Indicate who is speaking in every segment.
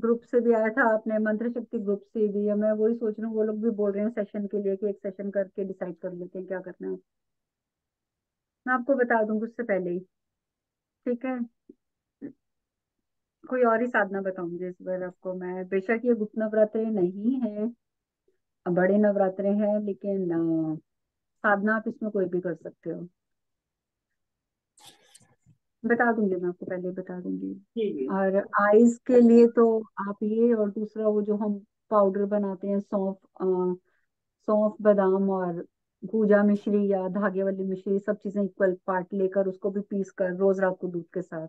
Speaker 1: Group से भी आया था, अपने मंत्र शक्ति ग्रुप से भी है। मैं वही सोच रही हूँ, वो लोग भी बोल रहे हैं सेशन के लिए कि एक सेशन करके डिसाइड कर लेते हैं क्या करना है। मैं आपको बता दूंगी उससे पहले ही। ठीक है। कोई और ही साधना बताऊंगी इस बार आपको मैं। बेशक ये गुप्त नवरात्रे नहीं है, बड़े नवरात्रे हैं, लेकिन साधना आप इसमें कोई भी कर सकते हो। बता दूंगी, मैं आपको पहले ही बता दूंगी।
Speaker 2: ठीक है।
Speaker 1: और आईज के लिए तो आप ये, और दूसरा वो जो हम पाउडर बनाते हैं, सौंफ, सौंफ बादाम और भूजा मिश्री या धागे वाली मिश्री, सब चीजें इक्वल पार्ट लेकर उसको भी पीस कर रोज रात को दूध के साथ,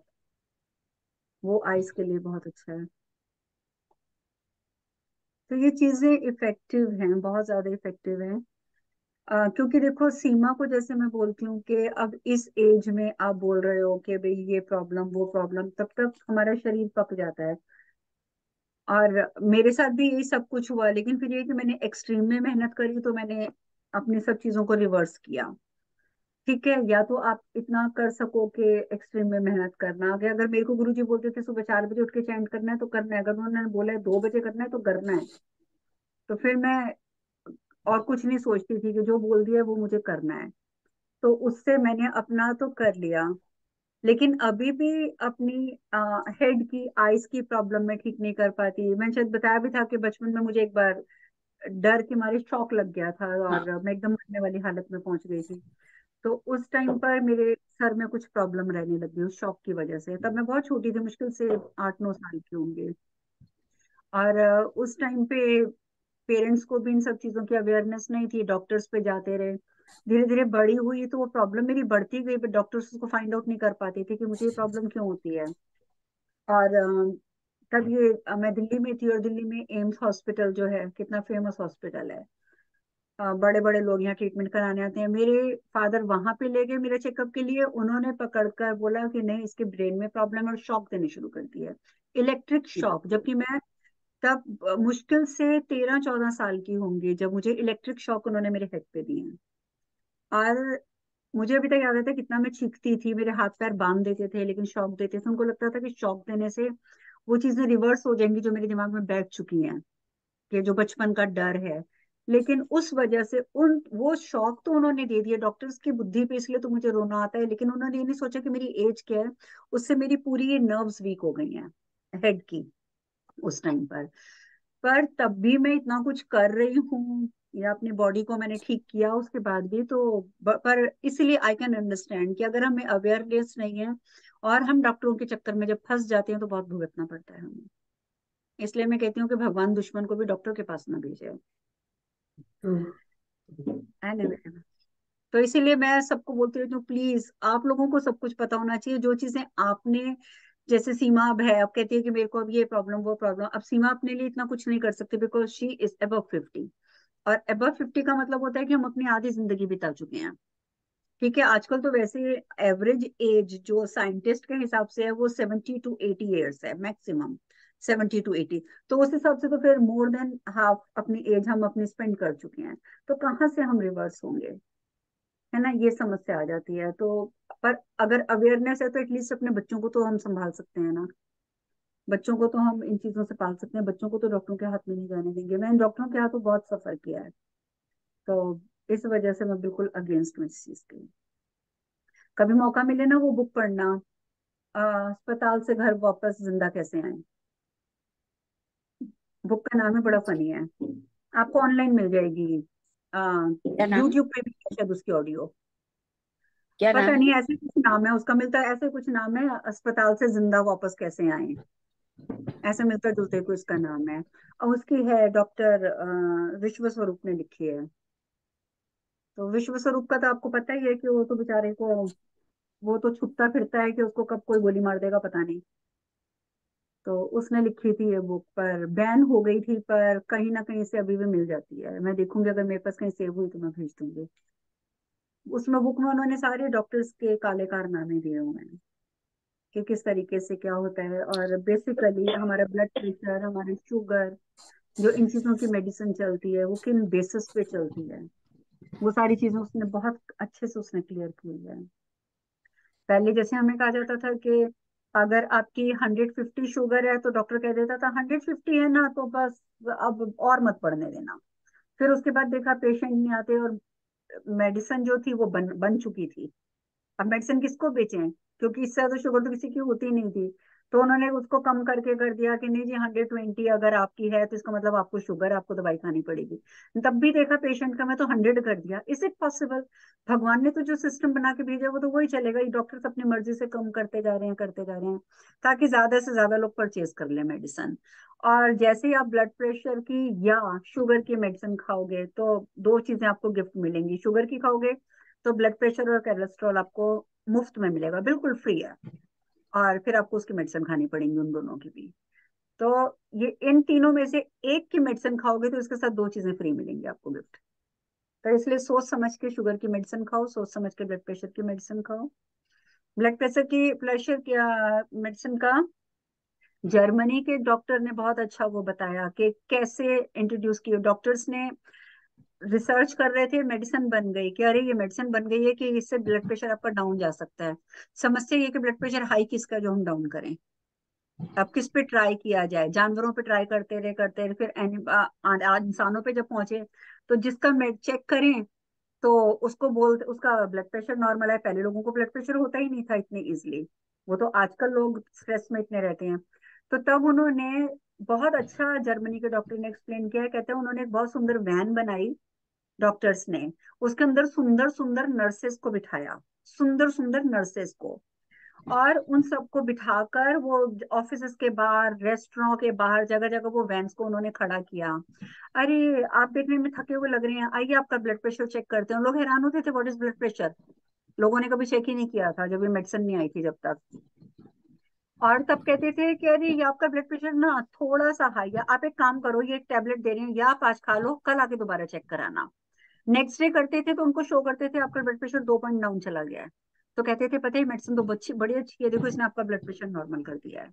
Speaker 1: वो आइस के लिए बहुत अच्छा है। तो ये चीजें इफेक्टिव हैं, बहुत ज्यादा इफेक्टिव हैं। क्योंकि देखो सीमा को जैसे मैं बोलती हूँ कि अब इस एज में आप बोल रहे हो कि भाई ये प्रॉब्लम वो प्रॉब्लम, तब तक हमारा शरीर पक जाता है। और मेरे साथ भी यही सब कुछ हुआ, लेकिन फिर ये कि मैंने एक्सट्रीम में मेहनत करी, तो मैंने अपनी सब चीजों को रिवर्स किया। ठीक है, या तो आप इतना कर सको कि एक्सट्रीम में मेहनत करना आगे। अगर मेरे को गुरुजी बोलते थे सुबह 4 बजे उठ के चैंट करना है तो करना है, अगर उन्होंने बोला है 2 बजे करना है तो करना है, तो फिर मैं और कुछ नहीं सोचती थी कि जो बोल दिया है वो मुझे करना है। तो उससे मैंने अपना तो कर लिया। लेकिन अभी भी अपनी हेड की आइस की प्रॉब्लम मैं ठीक नहीं कर पाती। मैंने शायद बताया भी था कि बचपन में मुझे एक बार डर के मारे शौक लग गया था
Speaker 2: हाँ।
Speaker 1: और मैं एकदम मरने वाली हालत में पहुंच गई थी। तो उस टाइम पर मेरे सर में कुछ प्रॉब्लम रहने लगी उस शौक की वजह से। तब मैं बहुत छोटी थी, मुश्किल से 8-9 साल की होंगी। और उस टाइम पे पेरेंट्स को भी इन सब चीजों की अवेयरनेस नहीं थी, डॉक्टर्स पे जाते रहे। धीरे धीरे बड़ी हुई तो वो प्रॉब्लम मेरी बढ़ती गई, बट डॉक्टर्स उसको फाइंड आउट नहीं कर पाते थे कि मुझे ये प्रॉब्लम क्यों होती है। और तब ये मैं दिल्ली में थी, और दिल्ली में एम्स हॉस्पिटल जो है कितना फेमस हॉस्पिटल है, बड़े बड़े लोग यहाँ ट्रीटमेंट कराने आते हैं। मेरे फादर वहां पे ले गए मेरे चेकअप के लिए, उन्होंने पकड़कर बोला कि नहीं इसके ब्रेन में प्रॉब्लम है, और शॉक देने शुरू कर दिया, इलेक्ट्रिक शॉक। जबकि मैं तब मुश्किल से 13-14 साल की होंगी जब मुझे इलेक्ट्रिक शॉक उन्होंने मेरे हेड पे दिए हैं। और मुझे अभी तक याद आता है कितना मैं चीखती थी, मेरे हाथ पैर बांध देते थे लेकिन शॉक देते थे। उनको लगता था कि शॉक देने से वो चीजें रिवर्स हो जाएंगी जो मेरे दिमाग में बैठ चुकी हैं, कि जो बचपन का डर है। लेकिन उस वजह से उन वो शौक तो उन्होंने दे दिया डॉक्टर्स की बुद्धि पे, इसलिए तो मुझे रोना आता है। लेकिन उन्होंने ये नहीं सोचा कि मेरी एज क्या है। उससे मेरी पूरी ये नर्व्स वीक हो गई हैं हेड की उस टाइम पर तब भी मैं इतना कुछ कर रही हूँ, या अपनी बॉडी को मैंने ठीक किया उसके बाद भी तो पर इसलिए आई कैन अंडरस्टैंड कि अगर हमें अवेयरनेस नहीं है और हम डॉक्टरों के चक्कर में जब फंस जाते हैं तो बहुत भुगतना पड़ता है हमें। इसलिए मैं कहती हूँ कि भगवान दुश्मन को भी डॉक्टर के पास ना भेजे। Anyway, तो इसीलिए मैं सबको बोलती रहती हूँ, प्लीज आप लोगों को सब कुछ पता होना चाहिए। जो चीजें आपने, जैसे सीमा अब है, अब कहती है कि मेरे को अब ये प्रॉब्लम वो प्रॉब्लम, अब सीमा अपने लिए इतना कुछ नहीं कर सकती बिकॉज शी इज अबव 50। और अबव 50 का मतलब होता है कि हम अपनी आधी जिंदगी बिता चुके हैं। ठीक है, आजकल तो वैसे एवरेज एज जो साइंटिस्ट के हिसाब से है वो 70 to 80 ईयर्स है मैक्सिमम, 70 to 80। तो उस हिसाब से तो फिर मोर देन हाफ अपनी एज हम अपनी स्पेंड कर चुके हैं। तो कहाँ से हम रिवर्स होंगे, है ना, ये समस्या आ जाती है। तो पर अगर अवेयरनेस है तो एटलीस्ट अपने बच्चों को तो हम संभाल सकते हैं ना। बच्चों को तो हम इन चीजों से पाल सकते हैं, बच्चों को तो डॉक्टरों के हाथ में नहीं जाने देंगे। मैंने डॉक्टरों के हाथों बहुत सफर किया है। तो इस वजह से मैं बिल्कुल अगेंस्ट हूँ इस चीज के। कभी मौका मिले ना वो बुक पढ़ना, अस्पताल से घर वापस जिंदा कैसे आए। बुक का नाम है, बड़ा फनी है। आपको ऑनलाइन मिल जाएगी।
Speaker 2: क्या नाम?
Speaker 1: यूट्यूब पे भी है शायद उसकी ऑडियो।
Speaker 2: क्या
Speaker 1: पता
Speaker 2: नाम
Speaker 1: नहीं,
Speaker 2: है?
Speaker 1: ऐसे कुछ नाम है उसका, मिलता है ऐसे कुछ नाम है, अस्पताल से जिंदा वापस कैसे आए, ऐसे मिलता जुलते को इसका नाम है। और उसकी है डॉक्टर विश्व स्वरूप ने लिखी है। तो विश्व स्वरूप का तो आपको पता ही है कि वो तो बेचारे को, वो तो छुपता फिरता है कि उसको कब कोई गोली मार देगा पता नहीं। तो उसने लिखी थी ये बुक, पर बैन हो गई थी, पर कहीं ना कहीं से अभी भी मिल जाती है। मैं देखूंगी, अगर मेरे पास कहीं सेव हुई तो मैं भेज दूंगी। उसमें बुक में उन्होंने सारे डॉक्टर्स के काले कारनामे दिए हुए हैं कि किस तरीके से क्या होता है। और बेसिकली हमारा ब्लड प्रेशर, हमारी शुगर, जो इन चीजों की मेडिसिन चलती है वो किन बेसिस पे चलती है, वो सारी चीजें उसने बहुत अच्छे से उसने क्लियर की हुई है। पहले जैसे हमें कहा जाता था कि अगर आपकी 150 शुगर है तो डॉक्टर कह देता था 150 है ना, तो बस अब और मत पढ़ने देना। फिर उसके बाद देखा पेशेंट नहीं आते, और मेडिसिन जो थी वो बन बन चुकी थी। अब मेडिसिन किसको बेचें, क्योंकि इससे ज्यादा शुगर तो किसी की होती नहीं थी। तो उन्होंने उसको कम करके कर दिया कि नहीं जी 120 अगर आपकी है तो इसका मतलब आपको शुगर, आपको दवाई खानी पड़ेगी। तब भी देखा पेशेंट का, मैं तो 100 कर दिया। Is it possible? भगवान ने तो जो सिस्टम बना के भेजा वो तो वही चलेगा। ये डॉक्टर्स अपनी मर्जी से कम करते जा रहे हैं, करते जा रहे हैं, ताकि ज्यादा से ज्यादा लोग परचेज कर ले मेडिसिन। और जैसे ही आप ब्लड प्रेशर की या शुगर की मेडिसिन खाओगे तो दो चीजें आपको गिफ्ट मिलेंगी। शुगर की खाओगे तो ब्लड प्रेशर और कोलेस्ट्रॉल आपको मुफ्त में मिलेगा, बिल्कुल फ्री है। और फिर आपको उसकी मेडिसिन खानी पड़ेंगी उन दोनों की भी। तो ये इन तीनों में से एक की मेडिसिन खाओगे तो इसके साथ दो चीजें फ्री मिलेंगी आपको गिफ्ट। तो इसलिए सोच समझ के शुगर की मेडिसिन खाओ, सोच समझ के ब्लड प्रेशर की मेडिसिन खाओ। ब्लड प्रेशर की प्रेशर की मेडिसिन का जर्मनी के डॉक्टर ने बहुत अच्छा वो बताया कि कैसे इंट्रोड्यूस किए। डॉक्टर्स ने रिसर्च कर रहे थे, मेडिसिन बन गई कि अरे ये मेडिसिन बन गई है कि इससे ब्लड प्रेशर आपका डाउन जा सकता है। समस्या ये कि ब्लड प्रेशर हाई किसका जो हम डाउन करें। अब किस पे ट्राई किया जाए, जानवरों पे ट्राई करते रहे, फिर आज इंसानों पे जब पहुंचे तो जिसका मेड चेक करें तो उसको बोलते उसका ब्लड प्रेशर नॉर्मल है। पहले लोगों को ब्लड प्रेशर होता ही नहीं था इतनी इजिली, वो तो आजकल लोग स्ट्रेस में इतने रहते हैं। तो तब उन्होंने बहुत अच्छा, जर्मनी के डॉक्टर ने एक्सप्लेन किया है, कहते हैं उन्होंने एक बहुत सुंदर वैन बनाई डॉक्टर्स ने। उसके अंदर सुंदर सुंदर नर्सेस को बिठाया, सुंदर सुंदर नर्सेस को, और उन सबको बिठाकर वो ऑफिस के बाहर, रेस्टोरेंट के बाहर, जगह जगह वो वैन्स को उन्होंने खड़ा किया। अरे आप देखने में थके हुए लग रहे हैं, आइए आपका ब्लड प्रेशर चेक करते हैं। लोग हैरान होते थे, व्हाट इज ब्लड प्रेशर। लोगों ने कभी चेक ही नहीं किया था जब ये मेडिसिन नहीं आई थी जब तक। और तब कहते थे कि अरे ये आपका ब्लड प्रेशर ना थोड़ा सा हाई है, आप एक काम करो, ये एक टेबलेट दे रहे हैं, या आप आज खा लो, कल आके दोबारा चेक कराना। नेक्स्ट डे करते थे तो उनको शो करते थे आपका ब्लड प्रेशर 2 पॉइंट डाउन चला गया है। तो कहते थे पता है मेडिसिन तो अच्छी, बड़ी अच्छी है, देखो इसने आपका ब्लड प्रेशर नॉर्मल कर दिया है।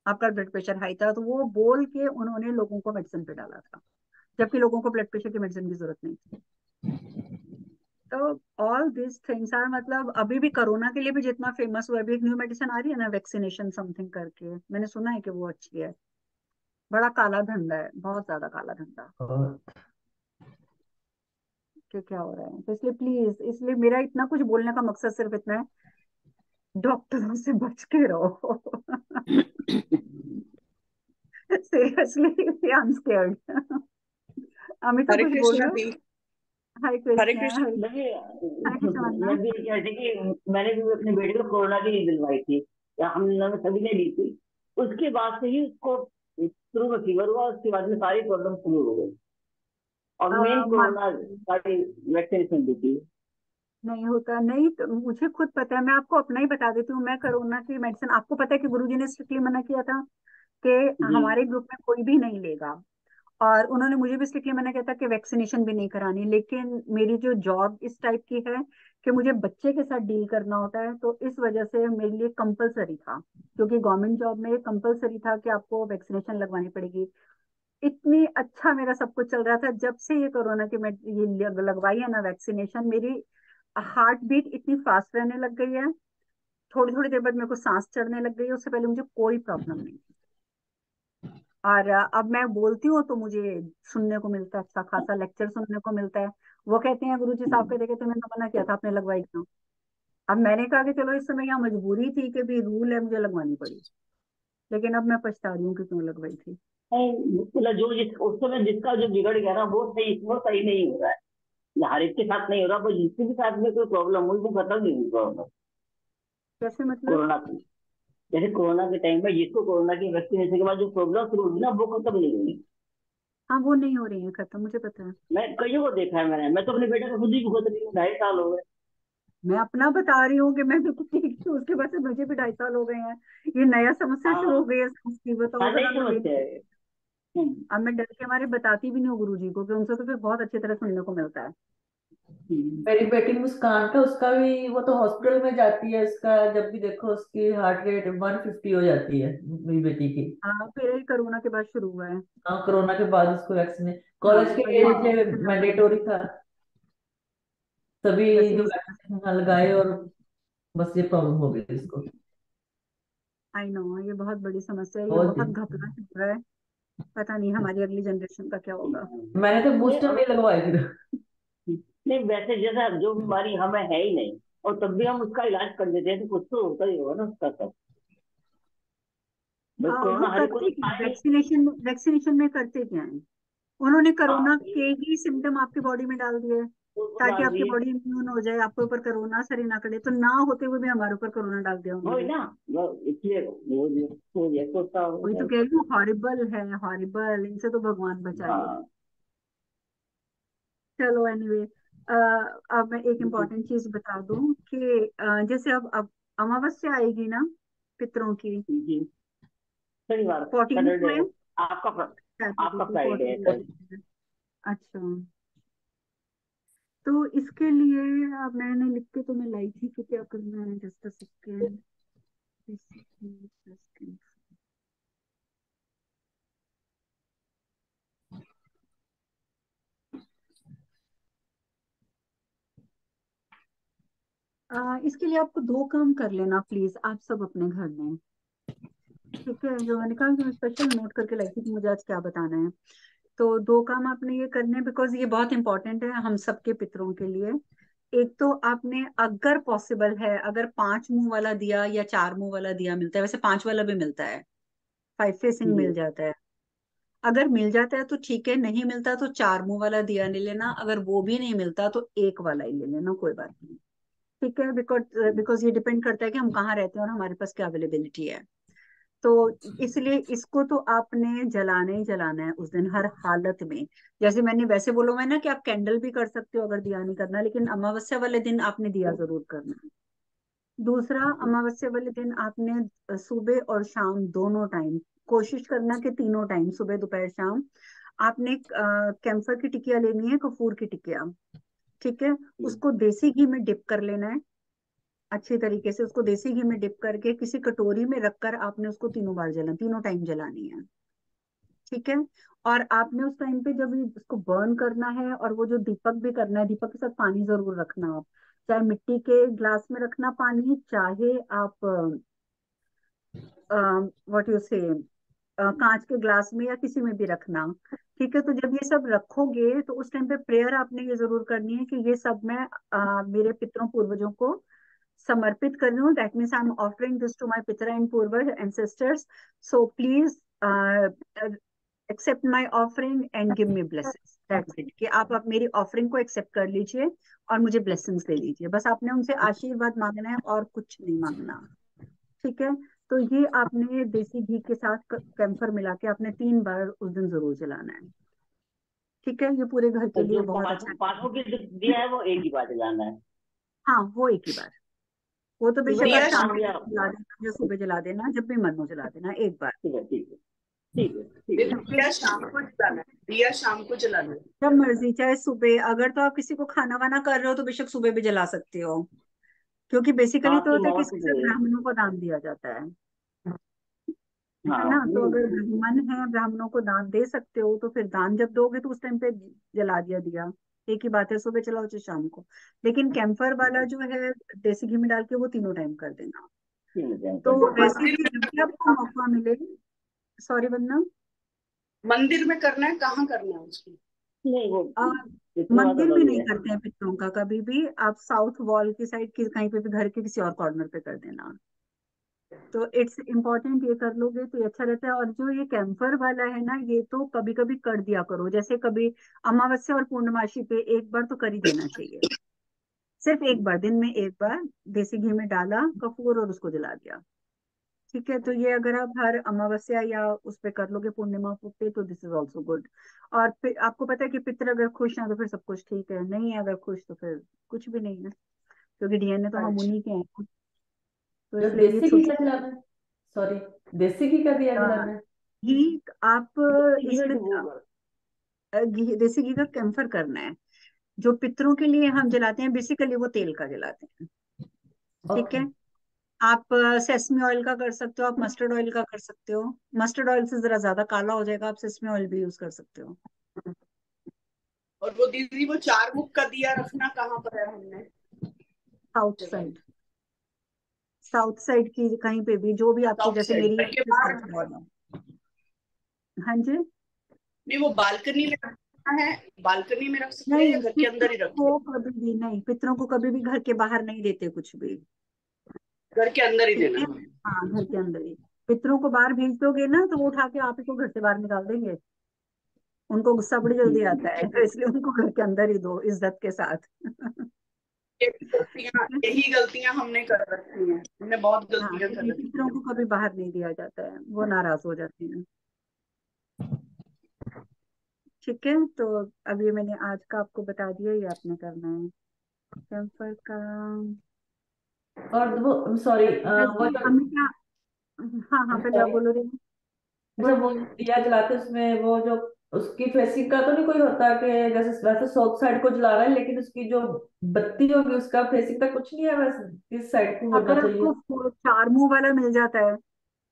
Speaker 1: आपका ब्लड प्रेशर हाई था, तो वो बोल के उन्होंने लोगों को मेडिसिन पे डाला था, जबकि लोगों को ब्लड प्रेशर की मेडिसिन की जरूरत नहीं थी। तो ऑल दिस थिंग्स आर, मतलब अभी भी कोरोना के लिए भी जितना फेमस हुआ, अभी एक न्यू मेडिसिन आ रही है ना, वैक्सीनेशन समथिंग करके, मैंने सुना है कि वो अच्छी है। बड़ा काला धंधा है, बहुत ज्यादा काला धंधा
Speaker 2: और
Speaker 1: कि क्या हो रहा है। तो इसलिए प्लीज, इसलिए मेरा इतना कुछ बोलने का मकसद सिर्फ इतना है, डॉक्टरों से बच के रहो। Seriously I am scared. Amita
Speaker 3: हरे
Speaker 1: कुछ बोल
Speaker 3: कृष्णा
Speaker 1: रहे हो?
Speaker 3: दी।
Speaker 1: हाय
Speaker 3: हरे
Speaker 1: कृष्णा,
Speaker 3: कृष्ण।
Speaker 1: हाय।
Speaker 4: नहीं,
Speaker 1: हाय कृष्णा वंदना।
Speaker 4: मैं भी ये कह रही थी कि मैंने भी अपनी बेटी को कोरोना की दिलवाई थी, या हम लोगों ने सभी ने ली थी। उसके बाद से ही उसको शुरू में फीवर हुआ, उसके बाद में सारी प्रॉब्लम शुरू हो गई, और मेन कोरोना
Speaker 1: मानती हूँ।
Speaker 4: सारी वैक्सीनेशन दी थी।
Speaker 1: नहीं होता, नहीं तो मुझे खुद पता है, मैं आपको अपना ही बता देती हूँ। मैं कोरोना की मेडिसिन, आपको पता है कि गुरुजी ने स्ट्रिक्टली मना किया था कि
Speaker 4: जी।
Speaker 1: हमारे ग्रुप में कोई भी नहीं लेगा। और उन्होंने मुझे भी स्ट्रिक्टली मना किया था कि वैक्सीनेशन भी नहीं करानी। लेकिन मेरी जो जॉब इस टाइप की है कि मुझे बच्चे के साथ डील करना होता है, तो इस वजह से मेरे लिए कंपलसरी था, क्योंकि गवर्नमेंट जॉब में कंपलसरी था कि आपको वैक्सीनेशन लगवानी पड़ेगी। इतनी अच्छा मेरा सब कुछ चल रहा था, जब से ये कोरोना की मैं ये लगवाई है ना वैक्सीनेशन, मेरी हार्ट बीट इतनी फास्ट रहने लग गई है। थोड़ी थोड़ी देर बाद मेरे को सांस चढ़ने लग गई है, उससे पहले मुझे कोई प्रॉब्लम नहीं थी। और अब मैं बोलती हूँ तो मुझे सुनने को मिलता है, अच्छा खासा लेक्चर सुनने को मिलता है। वो कहते हैं गुरुजी साहब कहते कि तुम्हें तो मना किया था, आपने लगवाई क्यों? अब मैंने कहा कि चलो इस समय यहाँ मजबूरी थी कि भी रूल है, मुझे लगवानी पड़ी। लेकिन अब मैं पछता रही हूँ कि क्यों लगवाई थी।
Speaker 4: मतलब जो जिस उस समय जिसका जो बिगड़ गया ना, वो सही नहीं हो रहा है। हर एक के साथ नहीं हो रहा, पर जिसके भी साथ में कोई प्रॉब्लम हुई वो खत्म नहीं हुई प्रॉब्लम
Speaker 1: कैसे मतलब?
Speaker 4: कोरोना की। जैसे कोरोना के टाइम में जिसको कोरोना की वैक्सीनेशन के बाद जो प्रॉब्लम शुरू हुई ना, वो खत्म नहीं हुई।
Speaker 1: हाँ वो नहीं हो रही है खत्म, मुझे पता है।
Speaker 4: मैं कईयों को देखा है, मैं तो अपने बेटे को खुद ही भुगत रही हूँ, 2.5 साल हो गए।
Speaker 1: मैं अपना बता रही हूँ कि मैं बिल्कुल ठीक थी, उसके बाद से मुझे भी 2.5 साल हो गए हैं। ये नया समस्या शुरू हो
Speaker 4: हाँ।
Speaker 1: गई है सांस की, बताओ
Speaker 4: हाँ,
Speaker 1: जरा,
Speaker 4: नहीं
Speaker 1: मैं
Speaker 4: समझते
Speaker 1: बेटी।
Speaker 4: है। हम्म।
Speaker 1: अब मैं डर के मारे बताती भी नहीं हूँ गुरुजी को, कि उनसे तो फिर बहुत अच्छी तरह सुनने को मिलता है।
Speaker 4: हम्म।
Speaker 2: मेरी बेटी मुस्कान का, उसका भी, वो तो हॉस्पिटल में जाती है, उसका जब भी देखो उसकी हार्ट रेट 150 हो जाती है, मेरी बेटी की।
Speaker 1: हाँ फिर ही कोरोना के बाद शुरू हुआ है।
Speaker 2: हाँ, कोरोना के बाद उसको वैक्सीन
Speaker 1: हाँ
Speaker 2: कॉलेज
Speaker 1: पर
Speaker 2: के
Speaker 1: ये
Speaker 2: एज थे, मैंडेटोरी था, तभी जो
Speaker 1: वैसे
Speaker 2: वैक्सीन लगाए, और बस ये प्रॉब्लम हो गई इसको।
Speaker 1: आई नो, ये बहुत बड़ी समस्या है, ये
Speaker 2: बहुत
Speaker 1: बहुत
Speaker 2: दिन।
Speaker 1: घपला चल रहा है। पता नहीं हमारी अगली जनरेशन का क्या होगा।
Speaker 2: मैंने तो
Speaker 4: नहीं
Speaker 2: बूस्टर
Speaker 4: अब
Speaker 2: नहीं लगवाए फिर।
Speaker 4: नहीं, वैसे जैसा जो बीमारी हमें है ही नहीं और तब भी हम उसका इलाज कर देते हैं, तो कुछ तो होता ही होगा ना उसका सब। बस
Speaker 1: वो
Speaker 4: कोरोना हर एक को
Speaker 1: करते
Speaker 4: तो
Speaker 1: क्या
Speaker 4: था
Speaker 1: है,
Speaker 4: ही।
Speaker 1: वैक्सीनेशन वैक्सीनेशन में करते क्या है? उन्होंने
Speaker 4: हाँ
Speaker 1: कोरोना के ही सिम्टम आपकी बॉडी में डाल दिए
Speaker 4: वो
Speaker 1: ताकि
Speaker 4: डाल
Speaker 1: आपकी
Speaker 4: दिए।
Speaker 1: बॉडी इम्यून हो जाए, आपके ऊपर कोरोना असर ही ना करे। तो ना होते हुए भी हमारे ऊपर कोरोना डाल दिया
Speaker 4: वही
Speaker 1: उन्होंने।
Speaker 4: ना, इसलिए वो ये सोचता
Speaker 1: वही
Speaker 4: होगा
Speaker 1: तो कह रही हूँ, हॉरिबल है, हॉरिबल, इनसे तो भगवान बचाए।
Speaker 4: हाँ।
Speaker 1: चलो एनीवे, अब मैं एक इम्पॉर्टेंट चीज बता दूं कि जैसे अब अमावस्या आएगी ना, पितरों की,
Speaker 4: जी, शनिवार
Speaker 1: 14
Speaker 4: सैटरडे
Speaker 1: को है,
Speaker 4: है। आपका
Speaker 1: सैटरडे
Speaker 4: आपका
Speaker 1: को
Speaker 4: फ्राइडे है
Speaker 1: 14
Speaker 4: सर।
Speaker 1: को है। अच्छा, तो इसके लिए अब मैंने लिख के तो मैं लाई थी कि क्या करना है, जस्ट अ सेकेंड। इसके लिए आपको दो काम कर लेना प्लीज, आप सब अपने घर में। ठीक है, जो मैंने कहा कि मैं स्पेशल नोट करके लाई थी कि मुझे आज क्या बताना है। तो दो काम आपने ये करने हैं, बिकॉज ये बहुत इंपॉर्टेंट है हम सबके पितरों के लिए। एक तो आपने, अगर पॉसिबल है, अगर 5 मुंह वाला दिया या 4 मुंह वाला दिया मिलता है, वैसे 5 वाला भी मिलता है, 5 फेसिंग
Speaker 4: जी
Speaker 1: मिल जाता है। अगर मिल जाता है तो ठीक है, नहीं मिलता तो 4 मुंह वाला दिया नहीं लेना, अगर वो भी नहीं मिलता तो एक वाला ही ले लेना, कोई बात नहीं। ठीक है, बिकॉज बिकॉज ये डिपेंड करता है कि हम कहाँ रहते हैं और हमारे पास क्या अवेलेबिलिटी है। तो इसलिए इसको तो आपने जलाना ही जलाना है उस दिन, हर हालत में। जैसे मैंने वैसे बोलो मैं ना कि आप कैंडल भी कर सकते हो अगर दिया नहीं करना, लेकिन अमावस्या वाले दिन आपने दिया जरूर करना है। दूसरा, अमावस्या वाले दिन आपने सुबह और शाम दोनों टाइम कोशिश करना कि तीनों टाइम, सुबह दोपहर शाम, आपने कैम्फर की टिकिया लेनी है, कपूर की टिकिया। ठीक है,
Speaker 4: जी।
Speaker 1: उसको देसी घी में डिप कर लेना है, अच्छी तरीके से उसको देसी घी में डिप करके किसी कटोरी में रखकर आपने उसको तीनों बार जलाना, तीनों टाइम जलानी है। ठीक है, और आपने उस टाइम पे जब उसको बर्न करना है, और वो जो दीपक भी करना है, दीपक के साथ पानी जरूर रखना आप। चाहे मिट्टी के ग्लास में रखना पानी, चाहे आप व्हाट यू से कांच के ग्लास में या किसी में भी रखना। ठीक है, तो जब ये सब रखोगे तो उस टाइम पे प्रेयर आपने ये जरूर करनी है कि ये सब मैं मेरे पितरों पूर्वजों को समर्पित कर रही हूँ। That means I am offering this to my पितर एंड पूर्वज ancestors, so please accept my offering and give me blessings. That's it, कि आप मेरी ऑफरिंग को एक्सेप्ट कर लीजिए और मुझे ब्लेसिंग्स दे दीजिए। बस आपने उनसे आशीर्वाद मांगना है और कुछ नहीं मांगना। ठीक है, तो ये आपने देसी घी के साथ कैम्फर मिला के आपने 3 बार उस दिन जरूर जलाना है। ठीक है, ये पूरे घर के
Speaker 4: और
Speaker 1: लिए
Speaker 4: जो
Speaker 1: बहुत अच्छा
Speaker 4: पांचों की
Speaker 1: है।
Speaker 4: जो दिया है वो एक ही बार जलाना है।
Speaker 1: हाँ, वो एक ही बार। वो तो
Speaker 4: सुबह
Speaker 1: बेशक आप
Speaker 4: या
Speaker 3: दिया
Speaker 1: शाम
Speaker 4: शाम
Speaker 1: के
Speaker 4: या।
Speaker 1: टाइम जला देना या सुबह जला देना, जब भी मन हो जला देना एक बार।
Speaker 4: ठीक है ठीक है ठीक है ठीक है।
Speaker 1: ठीक है,
Speaker 3: दिया शाम को जलाना है, दिया शाम को जलाना है।
Speaker 1: जब मर्जी, चाहे सुबह, अगर तो आप किसी को खाना वाना कर रहे हो तो बेशक सुबह भी जला सकते हो, क्योंकि बेसिकली तो
Speaker 4: आपकी
Speaker 1: होता है कि
Speaker 4: मौत
Speaker 1: इसके
Speaker 4: जो
Speaker 1: साथ
Speaker 4: है।
Speaker 1: ब्राह्मणों को दान दिया जाता है
Speaker 4: हाँ
Speaker 1: ना। तो अगर ब्राह्मण है, ब्राह्मणों को दान दे सकते हो, तो फिर दान जब दोगे तो उस टाइम पे जला दिया दिया। एक ही बात है, सुबह जलाओ चाहे शाम को। लेकिन कैंपर वाला जो है, देसी घी में डाल के, वो तीनों टाइम कर देना।
Speaker 4: ठीक है
Speaker 1: तो
Speaker 4: कर
Speaker 3: वो
Speaker 4: देंगे।
Speaker 1: वैसे
Speaker 3: मंदिर
Speaker 1: भी
Speaker 3: में
Speaker 1: जब भी
Speaker 3: करना
Speaker 1: आपको मौका मिले। सॉरी वंदना।
Speaker 3: है, मंदिर में करना है, कहाँ करना है उसकी?
Speaker 4: नहीं वो
Speaker 1: आ,
Speaker 4: इतना बात
Speaker 1: मंदिर
Speaker 4: अलग
Speaker 1: में
Speaker 4: ही
Speaker 1: नहीं
Speaker 4: है।
Speaker 1: करते हैं पितरों का कभी भी, आप साउथ वॉल की साइड की कहीं पे भी घर के किसी और कॉर्नर पे कर देना। तो इट्स इम्पोर्टेंट, ये कर लोगे तो ये अच्छा रहता है। और जो ये कैंपर वाला है ना, ये तो कभी कभी कर दिया करो, जैसे कभी अमावस्या और पूर्णमासी पे एक बार तो कर ही देना चाहिए। सिर्फ एक बार, दिन में एक बार देसी घी में डाला कपूर और उसको जला दिया। ठीक है, तो ये अगर आप हर अमावस्या या उस पे कर लोगे, पूर्णिमा पे, तो दिस इज ऑल्सो गुड। और फिर आपको पता है कि पितर अगर खुश हैं तो फिर सब कुछ ठीक है, नहीं है अगर खुश तो फिर कुछ भी नहीं है, क्योंकि डीएनए तो हम
Speaker 3: अच्छा,
Speaker 1: उन्हीं के हैं। तो
Speaker 2: तो
Speaker 1: इसलिए ये
Speaker 2: देसी घी
Speaker 1: छोटी
Speaker 2: का जलाना है, सॉरी, देसी घी का दिया जलाना है।
Speaker 1: घी आप
Speaker 4: देसी घी में
Speaker 1: इसमें
Speaker 4: डुबोकर।
Speaker 1: देसी घी का कैंफर करना है। जो पितरों के लिए हम जलाते हैं बेसिकली, वो तेल का जलाते हैं। ठीक
Speaker 2: ओके।
Speaker 1: है, आप सेसमी ऑयल का कर सकते हो, आप मस्टर्ड ऑयल का कर सकते हो। मस्टर्ड ऑयल से जरा ज्यादा काला हो जाएगा, आप सेसमी ऑयल भी यूज कर सकते हो।
Speaker 3: और वो दीदी वो 4 मुख का दिया रखना कहाँ पर है हमने
Speaker 1: साउथ
Speaker 3: जगह?
Speaker 1: साइड, साउथ साइड की कहीं पे भी, जो भी आपकी,
Speaker 3: साउथ
Speaker 1: जैसे
Speaker 3: साइड
Speaker 1: मेरी
Speaker 3: घर के बाहर
Speaker 1: साउथ वॉल है। हाँ जी।
Speaker 3: नहीं, वो बालकनी में रखना है, बालकनी में रख सकते हैं
Speaker 1: नहीं,
Speaker 3: या घर के अंदर
Speaker 1: पितरों
Speaker 3: ही रखें?
Speaker 1: को कभी भी नहीं, पितरों को कभी भी घर के बाहर नहीं देते कुछ भी।
Speaker 3: घर के अंदर ही
Speaker 1: ठीक
Speaker 3: देना
Speaker 1: है।
Speaker 3: है।
Speaker 1: हाँ, घर के अंदर ही। पितरों को बाहर भेज दोगे ना तो वो उठा के आप ही को घर से बाहर निकाल देंगे। उनको गुस्सा बड़ी जल्दी आता है, तो इसलिए उनको घर के अंदर ही दो इज्जत के साथ। ठीक है।
Speaker 3: यही गलतियां हमने कर रखी हैं, हमने बहुत
Speaker 1: हाँ,
Speaker 3: गलतियां
Speaker 1: तो
Speaker 3: कर
Speaker 1: ये
Speaker 3: रखी
Speaker 1: पितरों
Speaker 3: हैं।
Speaker 1: को कभी बाहर नहीं दिया जाता है, वो नाराज हो जाते हैं। ठीक है, तो अब ये मैंने आज का आपको बता दिया, ये आपने करना है कैंपर का।
Speaker 2: और वो सॉरी,
Speaker 1: वैसे
Speaker 2: वो जो,
Speaker 1: अमिता, हाँ हाँ, पहले आप
Speaker 2: सॉरी,
Speaker 1: बोलो रे।
Speaker 2: अच्छा
Speaker 1: बोलो
Speaker 2: वो
Speaker 1: बोलो।
Speaker 2: दिया जलाते उसमें वो जो उसकी फेसिंग का तो नहीं कोई होता कि जैसे वैसे साउथ साइड को जला रहा है, लेकिन उसकी जो बत्ती होगी उसका फेसिंग का कुछ नहीं है, वैसे किस साइड को होना
Speaker 1: अगर
Speaker 2: चाहिए?
Speaker 1: आपको चार मुंह वाला मिल जाता है,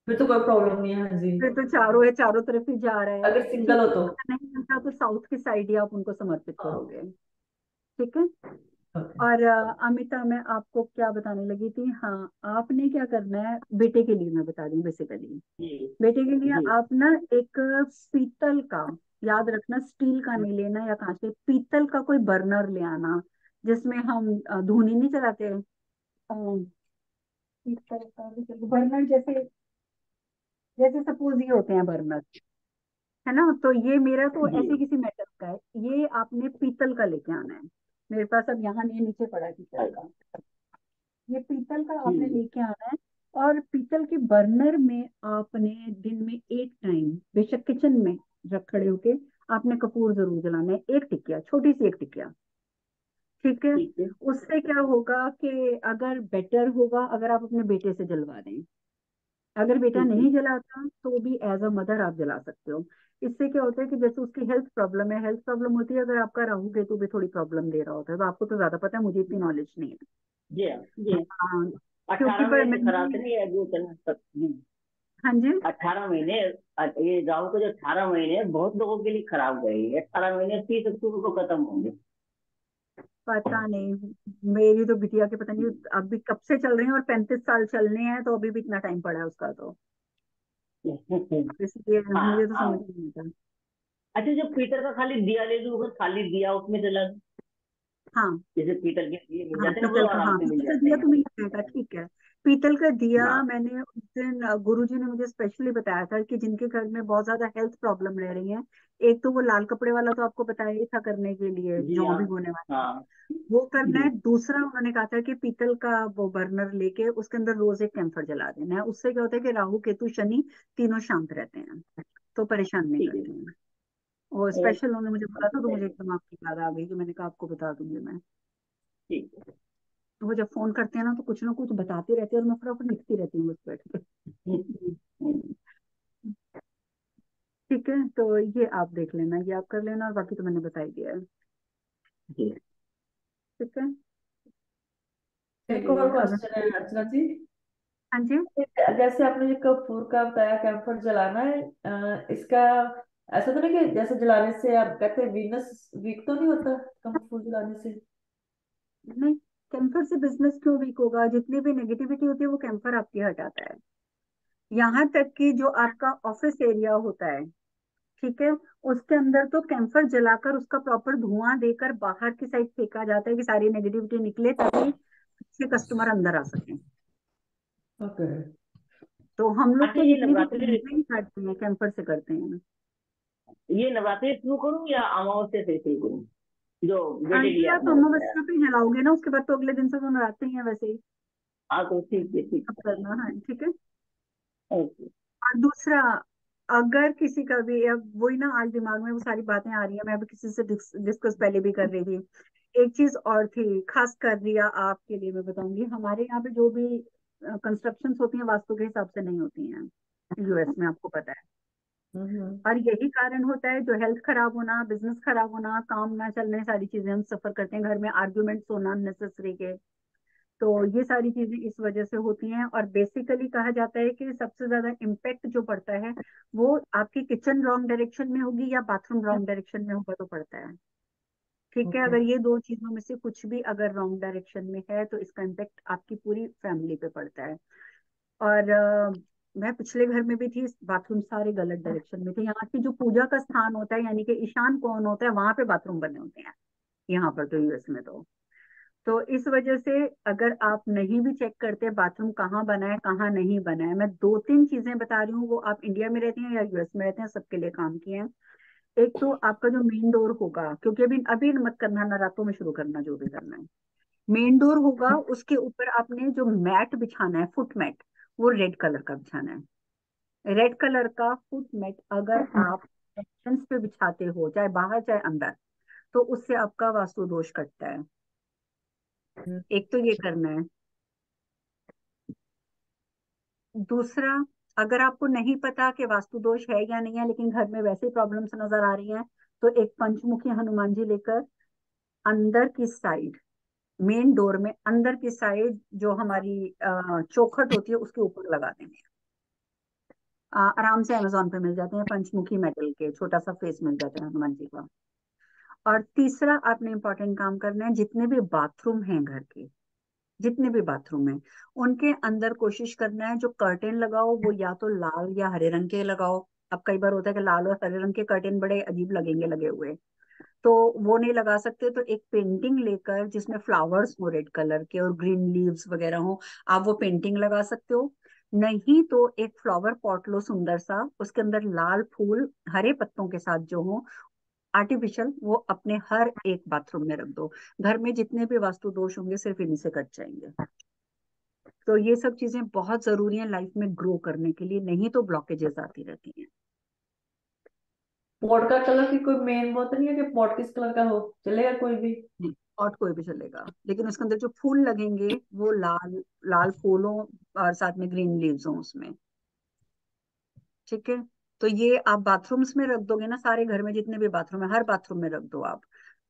Speaker 2: फिर तो कोई प्रॉब्लम नहीं है, हाँ जी।
Speaker 1: फिर तो चारों है, चारों तरफ ही जा रहा है।
Speaker 2: अगर सिंगल
Speaker 1: ठीक
Speaker 2: हो
Speaker 1: है,
Speaker 2: तो?
Speaker 1: अगर नहीं मिलता तो साउथ की साइड ही आप उनको समर्पित
Speaker 2: हाँ।
Speaker 1: करोगे। ठीक है।
Speaker 2: ओके।
Speaker 1: और अमिता, मैं आपको क्या बताने लगी थी, हाँ, आपने क्या करना है बेटे के लिए, मैं बता दूं बेसिकली।
Speaker 4: जी
Speaker 1: बेटे के लिए
Speaker 4: जी।
Speaker 1: आप ना एक पीतल का, याद रखना स्टील का नहीं लेना या कांच के, पीतल का कोई बर्नर ले आना, जिसमें हम धूनी नहीं चलाते हैं। पीतल का बर्नर, जैसे जैसे सपोज ये होते हैं बर्नर, है ना, तो ये मेरा तो
Speaker 4: जी
Speaker 1: ऐसे किसी मेटल का है, ये आपने पीतल का लेके आना है। मेरे पास अब यहाँ नहीं, नीचे पड़ा है पीतल का। ये पीतल का आपने
Speaker 4: जी
Speaker 1: लेके आना है। और पीतल के बर्नर में आपने दिन में एक टाइम, बेशक किचन में रख खड़े होके, आपने कपूर जरूर जलाना है, एक टिकिया, छोटी सी एक टिकिया। ठीक है।
Speaker 4: ठीक है।
Speaker 1: उससे क्या होगा कि अगर बेटर होगा अगर आप अपने बेटे से जलवा दें। अगर बेटा
Speaker 4: ठीक है।
Speaker 1: नहीं जलाता तो भी एज अ मदर आप जला सकते हो। इससे क्या होता है कि जैसे उसकी हेल्थ प्रॉब्लम है, हेल्थ प्रॉब्लम होती है, अगर आपका राहु केतु भी थोड़ी प्रॉब्लम दे रहा होता है, तो आपको तो ज्यादा पता है, मुझे इतनी नॉलेज नहीं है।
Speaker 4: जी हाँ, जी।
Speaker 1: हाँ, क्योंकि
Speaker 4: 18
Speaker 1: पर
Speaker 4: महीने से खराब
Speaker 1: मैंने,
Speaker 4: तो नहीं है जो चलना तक? जी।
Speaker 1: हाँ जी,
Speaker 4: 18 महीने, ये राहु के जो 18 महीने बहुत लोगों के लिए खराब गए, 18 महीने 30 अक्टूबर को खत्म होंगे।
Speaker 1: पता नहीं, मेरी तो बिटिया के पता नहीं अभी कब से चल रही है, और 35 साल चलने हैं, तो अभी भी इतना टाइम पड़ा है उसका, तो इसलिए
Speaker 4: हाँ
Speaker 1: मुझे तो समझ
Speaker 4: हाँ।
Speaker 1: नहीं आता।
Speaker 4: अच्छा, जो पीतल का खाली दिया ले लूँ, अगर खाली दिया उसमें जला दूं,
Speaker 1: हाँ
Speaker 4: जैसे पीतल के दिए मिल
Speaker 1: हाँ,
Speaker 4: जाते हैं ना, वो
Speaker 1: पीतल का,
Speaker 4: आराम
Speaker 1: हाँ,
Speaker 4: से मिल
Speaker 1: पीतल का
Speaker 4: जाते
Speaker 1: दिया
Speaker 4: हैं
Speaker 1: तो
Speaker 4: यहाँ
Speaker 1: मिल जाएगा, ठीक है। पीतल का
Speaker 4: पे।
Speaker 1: दिया
Speaker 4: हाँ
Speaker 1: मैंने उस दिन गुरुजी ने मुझे स्पेशली बताया था कि जिनके घर में बहुत ज्यादा हेल्थ प्रॉब्लम रह रही है, एक तो वो लाल कपड़े वाला तो आपको बताया ही था करने के लिए,
Speaker 4: जी।
Speaker 1: जौ
Speaker 4: हाँ
Speaker 1: भिगोने वाला,
Speaker 4: हाँ।
Speaker 1: वो करना है।
Speaker 4: जी
Speaker 1: दूसरा उन्होंने कहा था कि पीतल का वो बर्नर लेके उसके अंदर रोज एक कैंफर जला देना है। उससे क्या होता है कि राहु केतु शनि तीनों शांत रहते हैं, तो परेशान नहीं
Speaker 4: ठीक है।
Speaker 1: करते हैं। वो स्पेशल
Speaker 4: ओके।
Speaker 1: उन्होंने मुझे बोला था, तो मुझे एकदम आपकी याद आ गई, कि मैंने कहा आपको बता दूंगी मैं।
Speaker 4: ठीक है।
Speaker 1: तो वो जब फोन करते हैं ना कुछ बताते रहते हैं, और मैं फटाफट लिखती रहती हूँ बस बैठ के। ठीक है, तो ये आप देख लेना, ये आप कर लेना, और बाकी तो मैंने बता ही दिया है।
Speaker 4: जी।
Speaker 1: ठीक है।
Speaker 2: एक और
Speaker 1: चलिए अब,
Speaker 2: क्वेश्चन है अर्चना जी।
Speaker 1: हाँ जी।
Speaker 2: जैसे आपने जो कपूर का बताया कैंपर जलाना है, इसका ऐसा तो नहीं कि जैसे जलाने से आप कहते हैं वीनस वीक तो नहीं होता कपूर जलाने से?
Speaker 1: नहीं, कैंफर से बिजनेस क्यों वीक होगा? जितनी भी नेगेटिविटी होती है वो कैंफर आपकी हटाता है। यहाँ तक कि जो आपका ऑफिस एरिया होता है, ठीक है, उसके अंदर तो कैंफर जलाकर उसका प्रॉपर धुआं देकर बाहर की साइड फेंका जाता है कि सारी नेगेटिविटी निकले, ताकि अच्छे कस्टमर अंदर आ सके।
Speaker 2: ओके।
Speaker 1: तो हम लोग
Speaker 4: अच्छा,
Speaker 1: तो
Speaker 4: ये
Speaker 1: जितनी भी
Speaker 4: नवरात्रि,
Speaker 1: कैंपेन करते हैं कैंपर से करते हैं।
Speaker 4: ये नवरात्रि शुरू करूँ या अमावस्या से शुरू करूँ, जो बेटे
Speaker 1: ये
Speaker 4: लिए
Speaker 1: आप
Speaker 4: आपने बताया?
Speaker 1: अमावस्या पे जलाओगे ना, उसके बाद तो अगले दिन से तो नवरात्रि ही है वैसे ही।
Speaker 4: हाँ तो ठीक है, ठीक
Speaker 1: अब करना है, ठीक है।
Speaker 4: है। ओके।
Speaker 1: और दूसरा, अगर किसी का भी, अब वही ना, आज दिमाग में वो सारी बातें आ रही है, मैं अभी किसी से डिस्कस पहले भी कर रही थी। एक चीज और थी, खास कर रिया आपके लिए मैं बताऊंगी, हमारे यहाँ पे जो भी कंस्ट्रक्शंस होती हैं वास्तु के हिसाब से नहीं होती हैं, यूएस में, आपको पता है।
Speaker 2: हम्म।
Speaker 1: और यही कारण होता है जो हेल्थ खराब होना, बिजनेस खराब होना, काम ना चलने, सारी चीजें हम सफर करते हैं, घर में आर्ग्यूमेंट्स होना नेसेसरी के। तो ये सारी चीजें इस वजह से होती हैं। और बेसिकली कहा जाता है कि सबसे ज्यादा इम्पेक्ट जो पड़ता है वो आपकी किचन रॉन्ग डायरेक्शन में होगी या बाथरूम रॉन्ग डायरेक्शन में होगा तो पड़ता है। ठीक है,
Speaker 2: ओके।
Speaker 1: अगर ये दो चीजों में से कुछ भी अगर रॉन्ग डायरेक्शन में है तो इसका इम्पेक्ट आपकी पूरी फैमिली पे पड़ता है। और मैं पिछले घर में भी थी, बाथरूम सारे गलत डायरेक्शन में थे। यहाँ की जो पूजा का स्थान होता है यानी कि ईशान कोण होता है, वहां पे बाथरूम बने होते हैं यहाँ पर तो, यूएस में तो इस वजह से अगर आप नहीं भी चेक करते बाथरूम कहाँ बना है कहाँ नहीं बना है, मैं दो तीन चीजें बता रही हूँ, वो आप इंडिया में रहते हैं या यूएस में रहते हैं सबके लिए काम की हैं। एक तो आपका जो मेन डोर होगा, क्योंकि अभी अभी मत करना ना, रातों में शुरू करना जो भी करना है। मेन डोर होगा, उसके ऊपर आपने जो मैट बिछाना है, फुट मैट, वो रेड कलर का बिछाना है। रेड कलर का फुट मैट अगर आप एंट्रेंस पे बिछाते हो, चाहे बाहर चाहे अंदर, तो उससे आपका वास्तु दोष कटता है। एक तो ये करना है। दूसरा, अगर आपको नहीं पता कि वास्तु दोष है या नहीं है, लेकिन घर में वैसे प्रॉब्लम्स नजर आ रही हैं, तो एक पंचमुखी हनुमान जी लेकर अंदर की साइड, मेन डोर में अंदर की साइड जो हमारी चौखट होती है उसके ऊपर लगा देंगे। आराम से अमेजोन पे मिल जाते हैं, पंचमुखी मेटल के छोटा सा फेस मिल जाता है हनुमान जी का। और तीसरा आपने इंपॉर्टेंट काम करना है, जितने भी बाथरूम हैं घर के, जितने भी बाथरूम हैं उनके अंदर कोशिश करना है जो कर्टेन लगाओ वो या तो लाल या हरे रंग के लगाओ। अब कई बार होता है कि लाल और हरे रंग के कर्टेन बड़े अजीब लगेंगे लगे हुए, तो वो नहीं लगा सकते, तो एक पेंटिंग लेकर जिसमें फ्लावर्स हो रेड कलर के और ग्रीन लीव्स वगैरह हो, आप वो पेंटिंग लगा सकते हो। नहीं तो एक फ्लावर पॉट लो सुंदर सा, उसके अंदर लाल फूल हरे पत्तों के साथ जो हो आर्टिफिशियल, वो अपने हर एक बाथरूम में रख दो। घर में जितने भी वास्तु दोष होंगे सिर्फ इन्हीं से कट जाएंगे। तो ये सब चीजें बहुत जरूरी हैं लाइफ में ग्रो करने के लिए, नहीं तो ब्लॉकेजेस आती रहती हैं।
Speaker 2: पॉट का कलर की कोई मेन वो तो नहीं है कि पॉट किस कलर का हो, चलेगा कोई भी?
Speaker 1: नहीं, और कोई भी चलेगा, लेकिन उसके अंदर जो फूल लगेंगे वो लाल, लाल फूलों और साथ में ग्रीन लीव्स हों उसमें। ठीक है, तो ये आप बाथरूम्स में रख दोगे ना, सारे घर में जितने भी बाथरूम है हर बाथरूम में रख दो आप,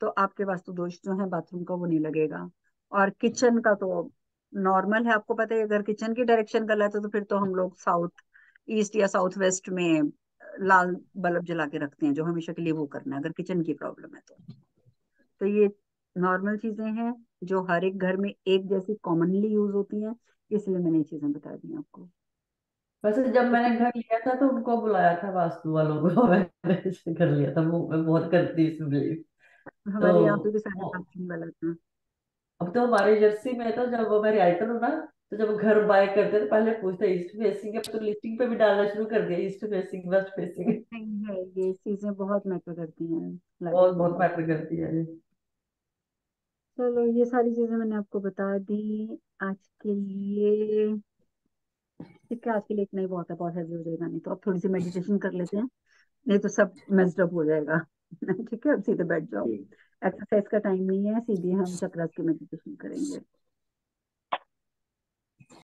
Speaker 1: तो आपके वास्तु दोष जो है बाथरूम का वो नहीं लगेगा। और किचन का तो नॉर्मल है, आपको पता है अगर किचन की डायरेक्शन गलत है तो फिर तो हम लोग साउथ ईस्ट या साउथ वेस्ट में लाल बल्ब जला के रखते हैं, जो हमेशा के लिए वो करना है अगर किचन की प्रॉब्लम है तो ये नॉर्मल चीजें हैं जो हर एक घर में एक जैसी कॉमनली यूज होती हैं, इसलिए मैंने ये चीजें बता दी आपको।
Speaker 2: वैसे जब
Speaker 1: तो
Speaker 2: मैंने घर लिया था तो उनको बुलाया था वास्तु वालों को मैंने ऐसे कर लिया था, वो मैं बहुत करती इसमें बिलीव। तो
Speaker 1: हमारे यहाँ पे भी सारे
Speaker 2: वो-
Speaker 1: बाथरूम गलत हैं।
Speaker 2: अब तो हमारे जर्सी में तो जब वो मैं राइटर हूँ ना, तो जब घर बाय करते तो पहले पूछते ईस्ट फेसिंग, अब तो लिस्टिंग पे भी डालना शुरू कर दिया ईस्ट फेसिंग वेस्ट फेसिंग।
Speaker 1: नहीं है, ये चीजें बहुत मैटर करती हैं लाइफ
Speaker 2: बहुत बहुत
Speaker 1: में।
Speaker 2: मैटर करती है ये।
Speaker 1: चलो ये सारी चीजें मैंने आपको बता दी आज के लिए। ठीक है, आज के लिए इतना ही बहुत है, बहुत हैवी हो जाएगा नहीं तो। अब थोड़ी सी मेडिटेशन कर लेते हैं, नहीं तो सब मेस्ड अप हो जाएगा। ठीक है, अब सीधे बैठ जाओ।
Speaker 4: ठीक।
Speaker 1: एक्सरसाइज का टाइम नहीं है, सीधे हम चक्रास की मेडिटेशन करेंगे।